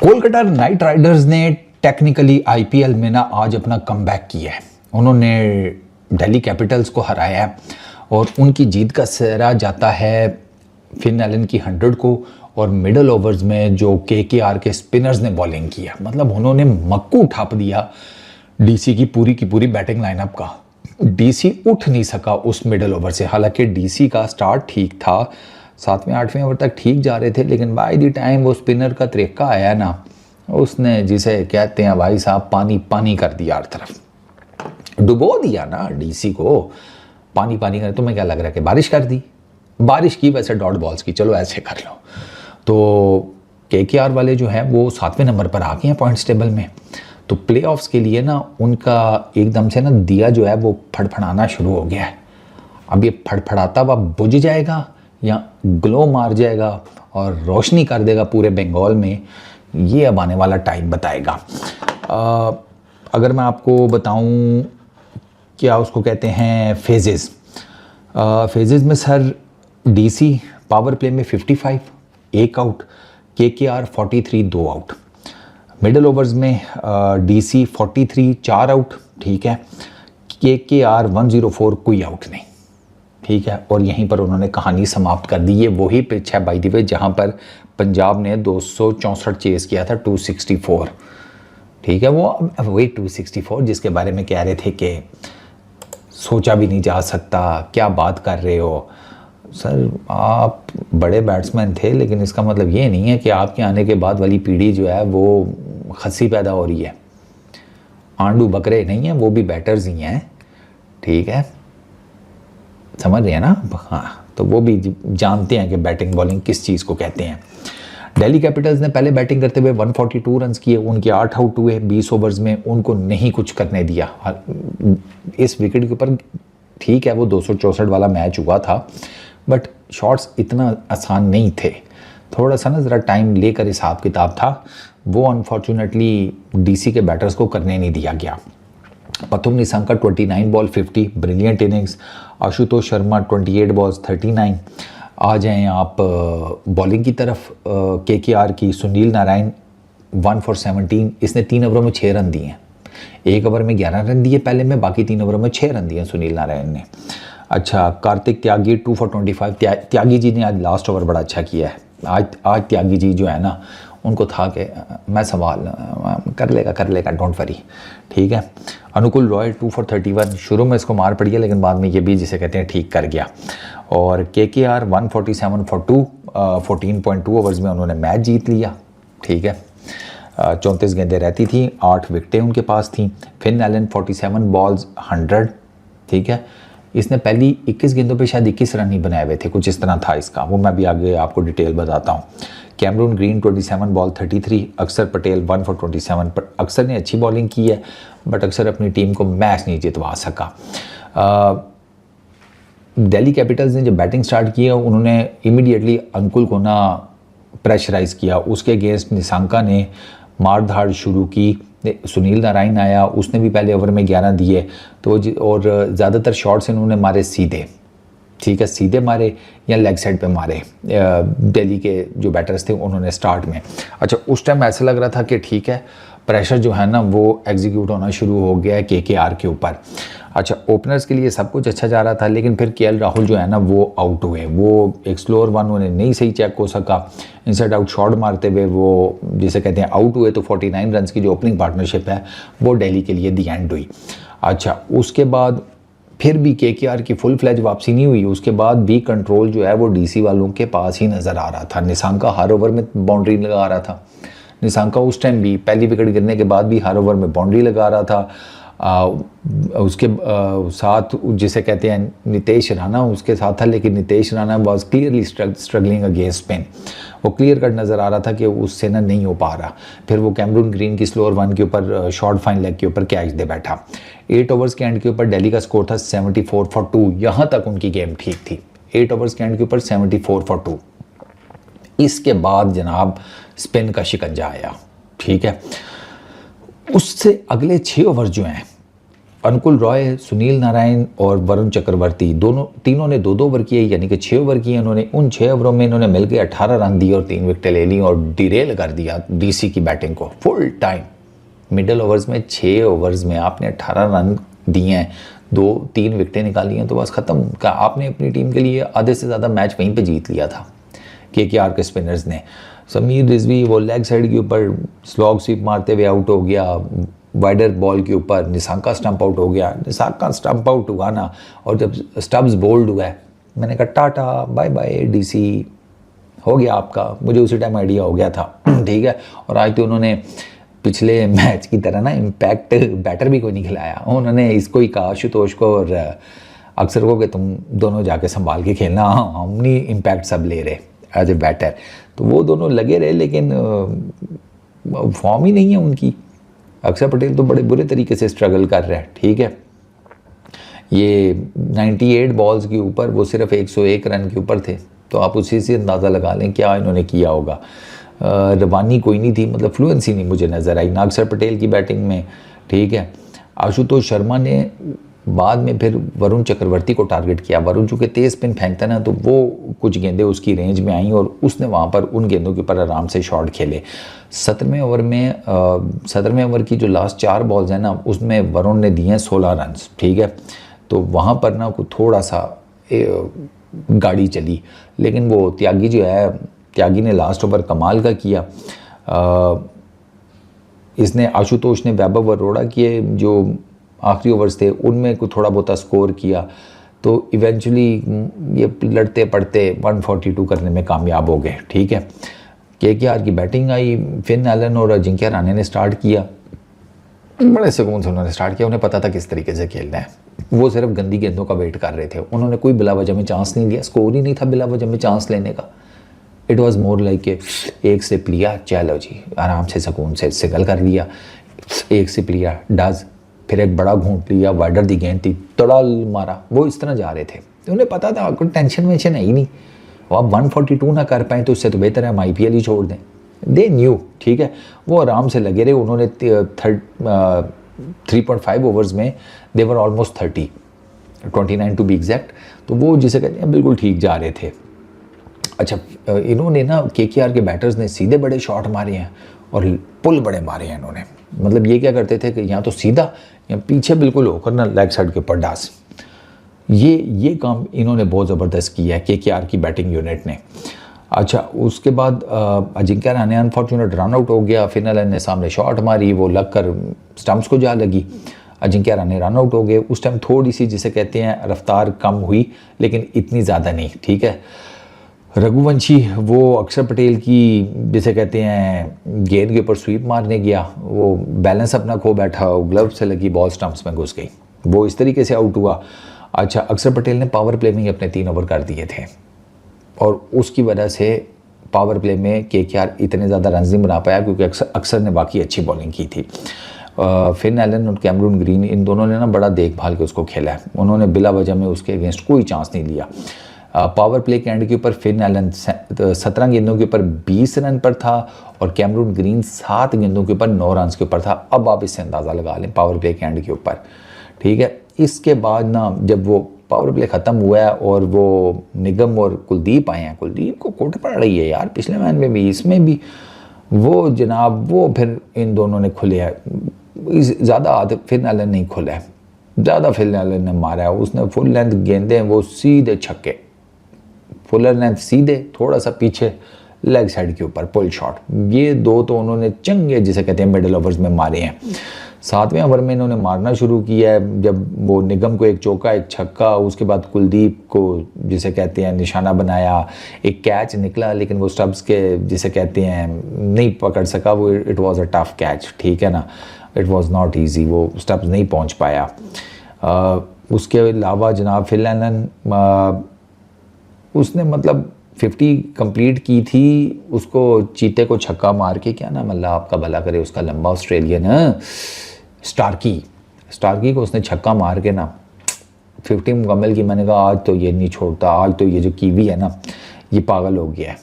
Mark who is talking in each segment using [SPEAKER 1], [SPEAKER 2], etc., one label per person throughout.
[SPEAKER 1] Kolkata night Riders ने technically IPL में ना आज अपना कमबैक किया है। उन्होंने दिल्ली कैपिटल्स को हराया है और उनकी जीत का सेहरा जाता है फिन एलन की 100 को। और मिडल ओवर्स में जो केकेआर के स्पिनर्स ने बॉलिंग किया, मतलब उन्होंने मक्कू उठाप दिया डीसी की पूरी बैटिंग लाइनअप का। डीसी उठ नहीं सका उस मिडल ओवर से। हालांकि डीसी का स्टार्ट ठीक था, 7वें 8वें ओवर तक ठीक जा रहे थे, लेकिन बाय द टाइम वो स्पिनर का तरीका आया ना, उसने जिसे कहते हैं भाई साहब पानी पानी कर दिया हर तरफ, डुबो दिया ना डीसी को। पानी पानी कर, तुम्हें क्या लग रहा है कि बारिश कर दी? बारिश की वैसे डॉट बॉल्स की, चलो ऐसे कर लो। तो केकेआर वाले जो हैं वो 7वें नंबर पर आ गए हैं पॉइंट्स टेबल में। तो प्लेऑफ्स के लिए ना उनका एकदम से ना दिया जो है वो फड़फड़ाना शुरू हो गया है। अब ये फड़फड़ाता हुआ बुझ जाएगा या ग्लो मार जाएगा और रोशनी कर देगा पूरे बंगाल में, ये अब आने वाला टाइम बताएगा। अगर मैं आपको बताऊं क्या उसको कहते हैं फेजेस, फेजेस में सर डीसी पावर प्ले में 55 1 out, KKR 43 2 out. Middle overs में डीसी 43 4 आउट, ठीक है। केकेआर 104 कोई आउट नहीं, ठीक है। और यहीं पर उन्होंने कहानी समाप्त कर दी। ये वही पिच है बाय द वे जहाँ पर पंजाब ने 264 चेस किया था 264, ठीक है। वो वही 264 जिसके बारे में कह रहे थे कि सोचा भी नहीं जा सकता, क्या बात कर रहे हो सर, आप बड़े बैट्समैन थे, लेकिन इसका मतलब ये नहीं है कि आपके आने के बाद वाली पीढ़ी जो है वो खस्सी पैदा हो रही है। आंडू बकरे नहीं है, वो भी बैटर्स ही हैं, ठीक है, समझ रहे हैं ना। हाँ, तो वो भी जानते हैं कि बैटिंग बॉलिंग किस चीज़ को कहते हैं। दिल्ली कैपिटल्स ने पहले बैटिंग करते हुए 142 रन्स किए, उनके 8 आउट हुए 20 ओवर्स में, उनको नहीं कुछ करने दिया। इस विकेट के ऊपर ठीक है वो 264 वाला मैच हुआ था, बट शॉट्स इतना आसान नहीं थे, थोड़ा सा ना ज़रा टाइम लेकर हिसाब किताब था, वो अनफॉर्चुनेटली डीसी के बैटर्स को करने नहीं दिया गया। Pathum Nissanka 29 ball 50 brilliant innings. Ashutosh Sharma 28 balls 39। आ जाएं आप बॉलिंग की तरफ केकेआर की, सुनील नारायण 1 for 17, इसने 3 ओवरों में 6 रन दिए हैं। 1 ओवर में 11 रन दिए पहले में, बाकी 3 ओवरों में 6 रन दिए सुनील नारायण ने। अच्छा, कार्तिक त्यागी 2 for 25। त्यागी जी ने आज लास्ट ओवर बड़ा अच्छा किया है। आज त्यागी जी जो है ना, उनको था कि मैं सवाल कर लेगा डोंट वरी, ठीक है। अनुकुल रॉय 2 for 31, शुरू में इसको मार पड़ी है लेकिन बाद में ये भी जिसे कहते हैं ठीक कर गया। और केकेआर 147 for 2, 14.2 ओवर्स में उन्होंने मैच जीत लिया, ठीक है। 34 गेंदें रहती थी, 8 विकेटें उनके पास थी। फिन एलन 47 बॉल्स 100, ठीक है। इसने पहली 21 गेंदों पे शायद 21 रन ही बनाए हुए थे, कुछ इस तरह था इसका, वो मैं भी आगे आपको डिटेल बताता हूँ। Cameron Green 27 ball 33। अक्षर पटेल 1 for 27 पर अक्षर ने अच्छी बॉलिंग की है, बट अक्षर अपनी टीम को मैच नहीं जितवा सका। दिल्ली कैपिटल्स ने जब बैटिंग स्टार्ट किया, उन्होंने इमीडिएटली अंकुल को ना प्रेशराइज किया, उसके अगेंस्ट निशंका ने मार धाड़ शुरू की। सुनील नारायण आया, उसने भी पहले ओवर में 11 दिए, तो और ज़्यादातर शॉट्स इन्होंने मारे सीधे, ठीक है, सीधे मारे या लेग साइड पे मारे दिल्ली के जो बैटर्स थे उन्होंने स्टार्ट में। अच्छा, उस टाइम ऐसा लग रहा था कि ठीक है प्रेशर जो है ना वो एग्जीक्यूट होना शुरू हो गया है केकेआर के ऊपर। अच्छा, ओपनर्स के लिए सब कुछ अच्छा जा रहा था, लेकिन फिर केएल राहुल जो है ना वो आउट हुए। वो एक स्लोअर वन उन्हें नहीं सही चेक हो सका, इनसाइड आउट शॉट मारते हुए वो जिसे कहते हैं आउट हुए। तो 49 रन की जो ओपनिंग पार्टनरशिप है वो दिल्ली के लिए दी एंड हुई। अच्छा, उसके बाद फिर भी केकेआर की फुल फ्लैज वापसी नहीं हुई। उसके बाद भी कंट्रोल जो है वो डीसी वालों के पास ही नज़र आ रहा था। निशंका हर ओवर में बाउंड्री लगा रहा था। निशंका उस टाइम भी पहली विकेट गिरने के बाद भी हर ओवर में बाउंड्री लगा रहा था। उसके साथ जिसे कहते हैं नितेश राणा उसके साथ था, लेकिन Nitesh Rana was clearly struggling against spin. वो क्लियर कट नज़र आ रहा था कि उससे ना नहीं हो पा रहा। फिर वो कैमरून ग्रीन की स्लोअर वन के ऊपर शॉर्ट फाइन लेग के ऊपर कैच दे बैठा। 8 ओवर्स के एंड के ऊपर दिल्ली का स्कोर था 74 for 2। यहाँ तक उनकी गेम ठीक थी। 8 ओवर्स के एंड के ऊपर 74 for 2। इसके बाद जनाब स्पिन का शिकंजा आया, ठीक है। उससे अगले 6 ओवर जो हैं अनुकुल रॉय, सुनील नारायण और वरुण चक्रवर्ती तीनों ने 2-2 ओवर किए, यानी कि 6 ओवर किए इन्होंने। उन 6 ओवरों में इन्होंने मिलकर 18 रन दिए और 3 विकेटें ले ली और डिरेल कर दिया डीसी की बैटिंग को फुल टाइम। मिडल ओवर्स में 6 ओवर्स में आपने 18 रन दिए हैं, 2-3 विकेटें निकाली हैं, तो बस ख़त्म। आपने अपनी टीम के लिए आधे से ज़्यादा मैच वहीं पे जीत लिया था। केकेआर के स्पिनर्स ने, समीर रिजवी वो लेग साइड के ऊपर स्लॉग स्वीप मारते हुए आउट हो गया, वाइडर बॉल के ऊपर निसांका स्टंप आउट हो गया। निसांका स्टंप आउट हुआ ना, और जब स्टब्स बोल्ड हुआ है, मैंने कहा टाटा बाय बाय डीसी, हो गया आपका। मुझे उसी टाइम आइडिया हो गया था ठीक है। और आज तो उन्होंने पिछले मैच की तरह ना इम्पैक्ट बैटर भी कोई नहीं खिलाया, उन्होंने इसको ही कहा आशुतोष को और अक्सर को कि तुम दोनों जाके संभाल के खेलना, हम नहीं इम्पैक्ट सब ले रहे एज ए बैटर। तो वो दोनों लगे रहे, लेकिन फॉर्म ही नहीं है उनकी। अक्षर पटेल तो बड़े बुरे तरीके से स्ट्रगल कर रहे हैं, ठीक है। ये 98 बॉल्स के ऊपर वो सिर्फ 101 रन के ऊपर थे, तो आप उसी से अंदाज़ा लगा लें क्या इन्होंने किया होगा। रवानी कोई नहीं थी, मतलब फ्लुएंसी नहीं मुझे नज़र आई ना अक्षर पटेल की बैटिंग में, ठीक है। आशुतोष शर्मा ने बाद में फिर वरुण चक्रवर्ती को टारगेट किया। वरुण चूँकि तेज़ स्पिन फेंकता ना, तो वो कुछ गेंदें उसकी रेंज में आई और उसने वहाँ पर उन गेंदों के ऊपर आराम से शॉट खेले। 17वें ओवर की जो लास्ट 4 बॉल्स हैं ना, उसमें वरुण ने दिए हैं 16 रन, ठीक है। तो वहाँ पर ना थोड़ा सा गाड़ी चली, लेकिन वो त्यागी जो है, त्यागी ने लास्ट ओवर कमाल का किया। इसने आशुतोष ने वैभव अरोड़ा के जो आखिरी ओवर्स थे उनमें कुछ थोड़ा बहुत स्कोर किया, तो इवेंचुअली ये लड़ते पड़ते 142 करने में कामयाब हो गए, ठीक है। केकेआर की बैटिंग आई, फिन एलन और अजिंक्य रहाणे ने स्टार्ट किया, बड़े सुकून से उन्होंने स्टार्ट किया। उन्हें पता था किस तरीके से खेलना है, वो सिर्फ गंदी गेंदों का वेट कर रहे थे। उन्होंने कोई बिला वजह में चांस नहीं लिया, स्कोर ही नहीं था बिला वजह में चांस लेने का। इट वॉज मोर लाइक एक सिप लिया, चलो जी आराम से सुकून से सिगल कर लिया, एक सिप लिया डज, फिर एक बड़ा घूंट लिया, वाइडर दी गेंद थी, तड़ाल मारा, वो इस तरह जा रहे थे। उन्हें पता था कोई टेंशन वेंशन है ही नहीं, वो आप 142 ना कर पाएँ तो उससे तो बेहतर है हम IPL ही छोड़ दें। दे न्यू, ठीक है। वो आराम से लगे रहे, उन्होंने 3.5 ओवर्स में they were almost 29 to be exact, तो वो जिसे कहते हैं बिल्कुल ठीक जा रहे थे। अच्छा, इन्होंने ना केकेआर के बैटर्स ने सीधे बड़े शॉट मारे हैं और पुल बड़े मारे हैं इन्होंने। मतलब ये क्या करते थे कि यहाँ तो सीधा या पीछे बिल्कुल होकर ना लेग साइड के ऊपर डास, ये काम इन्होंने बहुत ज़बरदस्त किया है केकेआर की बैटिंग यूनिट ने। अच्छा, उसके बाद Ajinkya Rahane unfortunate run out हो गया, फिनल ने सामने शॉट मारी, वो लग कर स्टम्प्स को जा लगी, अजिंक्य रहाणे रन आउट हो गए। उस टाइम थोड़ी सी जिसे कहते हैं रफ्तार कम हुई, लेकिन इतनी ज़्यादा नहीं, ठीक है। रघुवंशी वो अक्षर पटेल की जिसे कहते हैं गेंद के ऊपर स्वीप मारने गया, वो बैलेंस अपना खो बैठा, ग्लव से लगी बॉल स्टंप्स में घुस गई, वो इस तरीके से आउट हुआ। अच्छा, अक्षर पटेल ने पावर प्ले में ही अपने 3 ओवर कर दिए थे और उसकी वजह से पावर प्ले में केकेआर इतने ज़्यादा रन नहीं बना पाया, क्योंकि अक्सर ने बाकी अच्छी बॉलिंग की थी। फिन एलन और कैमरून ग्रीन इन दोनों ने ना बड़ा देखभाल के उसको खेला है, उन्होंने बिला वजह में उसके अगेंस्ट कोई चांस नहीं लिया। पावर प्ले के एंड के ऊपर फिन एलन 17 गेंदों के ऊपर 20 रन पर था और कैमरून ग्रीन 7 गेंदों के ऊपर 9 रन के ऊपर था। अब आप इससे अंदाज़ा लगा लें पावर प्ले के एंड के ऊपर, ठीक है। इसके बाद ना जब वो पावर प्ले ख़त्म हुआ है और वो निगम और कुलदीप आए हैं, कुलदीप को कोट पड़ रही है यार, पिछले मैच में भी इसमें भी वो जनाब, वो फिर इन दोनों ने खुले है ज़्यादा, फिन एलन नहीं खुला है ज़्यादा, फिन एलन ने मारा है, उसने फुल लेंथ गेंदें वो सीधे छक्के, फुलर लेंथ सीधे, थोड़ा सा पीछे लेग साइड के ऊपर पुल शॉट, ये दो तो उन्होंने चंगे जिसे कहते हैं मिडिल ओवर्स में मारे हैं। 7वें ओवर में इन्होंने मारना शुरू किया है, जब वो निगम को एक चौका एक छक्का, उसके बाद कुलदीप को जिसे कहते हैं निशाना बनाया, एक कैच निकला लेकिन वो स्टब्स के जिसे कहते हैं नहीं पकड़ सका, वो it was a tough catch, ठीक है ना, इट वाज नॉट इजी, वो स्टब्स नहीं पहुंच पाया। उसके अलावा जनाब फिल एलन उसने मतलब 50 कंप्लीट की थी, उसको चीते को छक्का मार के, क्या नाम अल्लाह आपका भला करे उसका, लंबा ऑस्ट्रेलियन स्टार्की को उसने छक्का मार के ना 50 मुकम्मल की। मैंने कहा आज तो ये नहीं छोड़ता, आज तो ये जो कीवी है ना ये पागल हो गया है,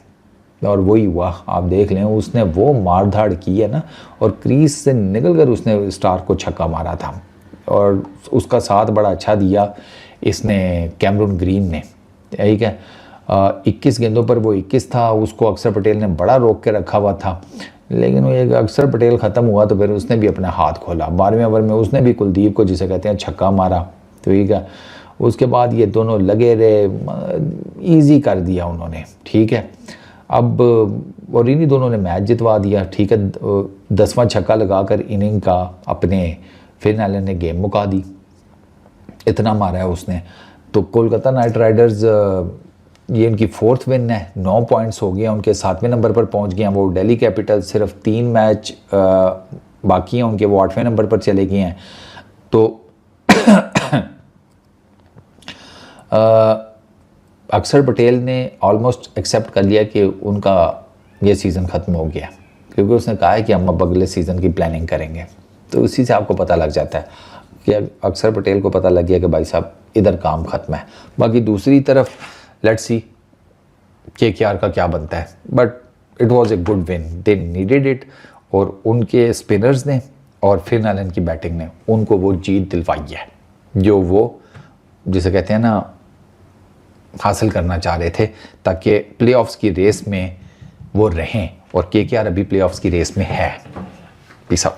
[SPEAKER 1] और वही हुआ। आप देख लें उसने वो मार धाड़ की है ना, और क्रीज से निकल कर उसने स्टार्क को छक्का मारा था। और उसका साथ बड़ा अच्छा दिया इसने कैमरून ग्रीन ने, ठीक है। 21 गेंदों पर वो 21 था, उसको अक्षर पटेल ने बड़ा रोक के रखा हुआ था, लेकिन वो एक अक्षर पटेल ख़त्म हुआ तो फिर उसने भी अपना हाथ खोला। 12वें ओवर में उसने भी कुलदीप को, जिसे कहते हैं, छक्का मारा, ठीक है। उसके बाद ये दोनों लगे रहे, इजी कर दिया उन्होंने, ठीक है। अब और इन्हीं दोनों ने मैच जितवा दिया, ठीक है। 10वां छक्का लगाकर इनिंग का अपने फिन एलन ने गेम मुका दी, इतना मारा है उसने। तो कोलकाता नाइट राइडर्स, ये इनकी 4th विन है, 9 पॉइंट्स हो गया, उनके 7वें नंबर पर पहुंच गए हैं। वो दिल्ली कैपिटल सिर्फ 3 मैच बाकी हैं उनके, वो 8वें नंबर पर चले गए हैं। तो अक्षर पटेल ने ऑलमोस्ट एक्सेप्ट कर लिया कि उनका ये सीज़न ख़त्म हो गया, क्योंकि उसने कहा है कि हम अब अगले सीज़न की प्लानिंग करेंगे। तो उसी से आपको पता लग जाता है कि अक्षर पटेल को पता लग गया कि भाई साहब इधर काम ख़त्म है। बाकी दूसरी तरफ लेट्स सी केकेआर का क्या बनता है, but it was a good win, they needed it. और उनके स्पिनर्स ने और फिन एलन की बैटिंग ने उनको वो जीत दिलवाई है जो वो, जिसे कहते हैं ना, हासिल करना चाह रहे थे, ताकि प्लेऑफ्स की रेस में वो रहें। और केकेआर अभी प्लेऑफ्स की रेस में है। Peace out.